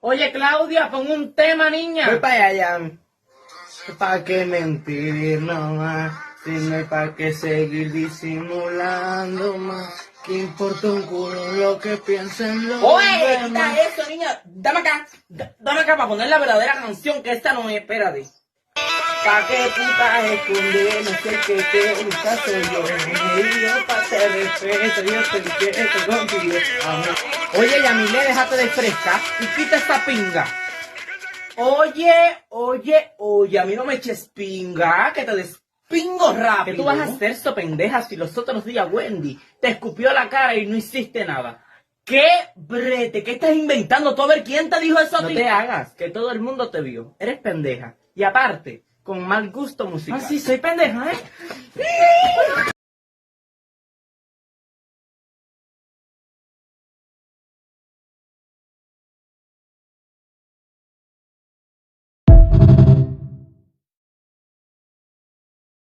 Oye, Claudia, pon un tema, niña. Voy para allá, ya. ¿Para qué mentir nomás? Si no hay para qué seguir disimulando más. ¿Qué importa un culo lo que piensen los Oye, demás? quita eso, niña. Dame acá. Dame acá para poner la verdadera canción, que esta no es. Espérate. ¿Pa' qué putas esconder? No sé qué te gusta, soy yo. Y yo pa' te respeto, yo te quiero contigo. Amor. Oye, Yamile, déjate de fresca y quita esta pinga. Oye, a mí no me eches pinga, que te despingo rápido. ¿Qué tú vas a hacer, so pendeja, si los otros días Wendy te escupió la cara y no hiciste nada? ¿Qué brete? ¿Qué estás inventando? ¿Tú a ver quién te dijo eso a ti? No te hagas, que todo el mundo te vio. Eres pendeja. Y aparte, con mal gusto musical. Ah, sí, soy pendeja, ¿eh?